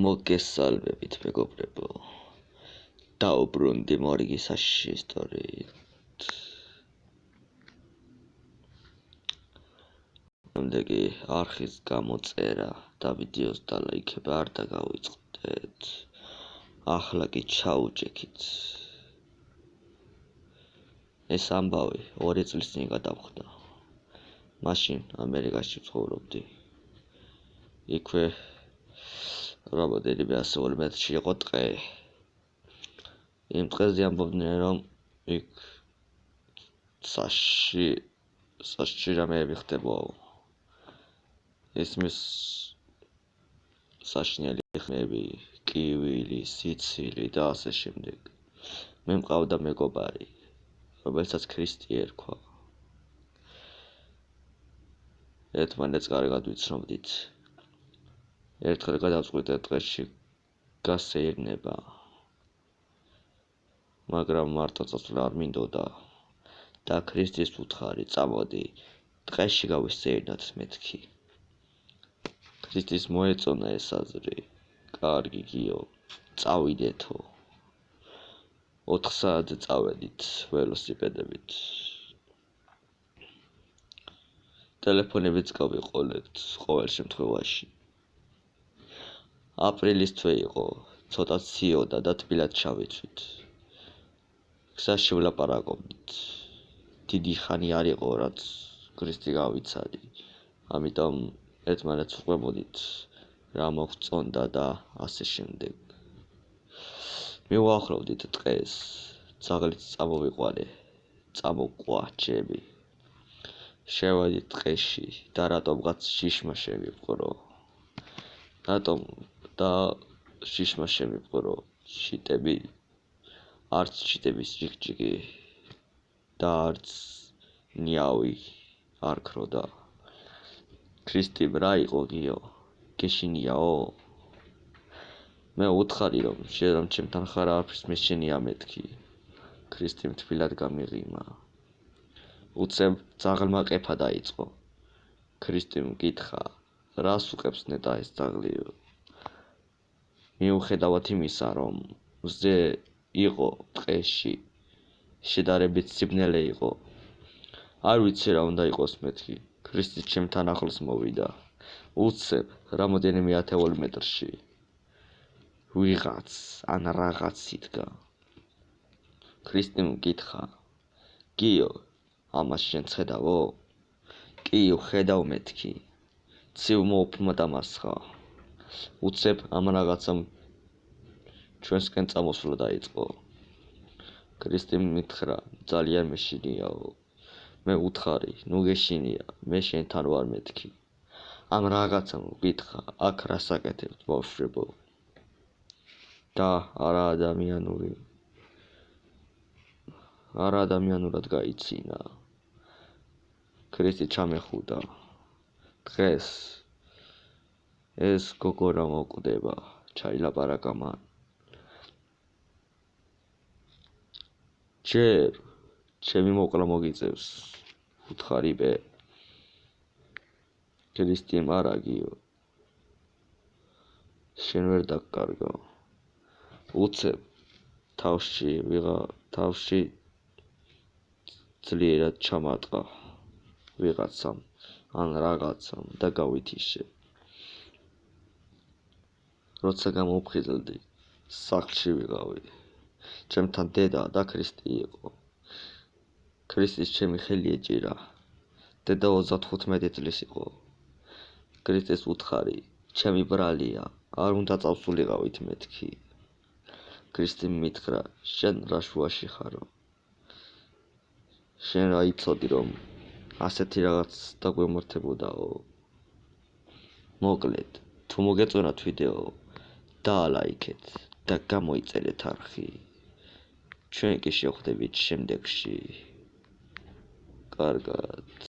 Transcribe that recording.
მოგესალმებით მეგობრებო, დაუბრუნდი მორიგი საშიში ისტორიით. ამდეგი არხის გამოწერა და ვიდეოს დალაიქება არ დაგავიწყდეთ. ახლა კი ჩაუჭექით. ეს ამბავი 2 წლის წინ გადავხდა. მაშინ ამერიკაში ცხოვრობდი. იქვე რამოდენიმე ასეული მეტრში იყო ტყე. იმ ტყეზე ამბობდნენ, რომ იქ საშიში რამეები ხდებაო. ისმის საშინელი ხმები, კივილი, სიცილი და ასე შემდეგ. მე მყავდა მეგობარი, რომელსაც ქრისტი ერქვა. ერთმანეთს კარგად ვიცნობდით. ერთხელ გადავწყვიტე ტყეში გასეირნება, მაგრამ მარტო წასვლა არ მინდოდა და ქრისტის უთხარი, წამოდი, ტყეში გავისეირნოთ მეთქი. ქრისტის მოეწონა ეს აზრი. კარგი გიო, წავიდეთო. 4 საათზე წავედით ველოსიპედებით. ტელეფონებიც გავიყოლეთ ყოველ შემთხვევაში. აპრილის თვე იყო, ცოტა ციოდა და თბილად ჩავიცვით. გზაში ვლაპარაკობდით. დიდი ხანი არ იყო, რაც ქრისტი გავიცადი. ამიტომ ერთმანეთს ვყვებოდით, რა მოგწონდა და ასე შემდეგ. მივუახლოვდით ტყეს, ძაღლით წამოყვა ჩემი. შევედით ტყეში და რატომღაც შიშმა შევიპყრო. შიტები, არც შიტების ჯიკჯიკი და არც ნიავი არ ქროდა. ქრისტიმ რა იყო გიო? გეშინიაო? მე უთხარი, რომ ჩემთან ხარ არაფრის მეშენია მეთქი. ქრისტიმ თბილად გამიღიმა. უცებ ძაღლმა ყეფა დაიწყო. ქრისტიმ მკითხა, რას უყებს ნეტა ეს ძაღლიო? მიუხედავად იმისა, რომ მზე იყო ტყეში, შედარებით სიბნელე იყო. არ ვიცი რა უნდა იყოს მეთქი. ქრისტი ჩემთან ახლოს მოვიდა. უცებ რამოდენიმე ათეული მეტრში. ვიღაც ან რაღაც იდგა. ქრისტიმ მკითხა, გიო, ამას შენ ხედავო? კი, ვხედავ მეთქი. ცივ მოუფლმა დამასხა. უცებ ამ რაღაცამ ჩვენსკენ წამოსვლა დაიწყო. ქრისტიმ მითხრა, ძალიან მეშინიაო. მე უთხარი, ნუ გეშინია, მე შენთან ვარ მეთქი. ამ რაღაცამ ვკითხა, აქ რას აკეთებთ ბავშვებო? და არა ადამიანურად გაიცინა. ქრისტი ჩამეხუდა. დღეს ეს გოგო რა მოკვდება, ჩაილაპარაკა მან. ჯერ ჩემი მოკლა მოგიწევს, უთხარი ბე. ქრისტიმ არა გიო, შენ ვერ დაგკარგო. უცებ თავში ძლიერად ჩამატყა ვიღაცამ ან რაღაცამ და გავითიშე. როცა გამოვფხიზლდი, სახლში ვიყავი. ჩემთან დედა და ქრისტი იყო. ქრისტის ჩემი ხელი ეჭირა. დედა 35 წლის იყო. ქრისტეს უთხარი, ჩემი ბრალია, არ უნდა წავსულიყავით მეთქი. ქრისტიმ მითხრა, შენ რა შუაში ხარო? შენ რა იცოდი, რომ ასეთი რაღაც დაგვემართებოდაო? მოკლედ, თუ მოგეწონათ ვიდეო, დაალაიქეთ და გამოიწერეთ არხი. ჩვენ კი შევხვდებით შემდეგში. კარგად.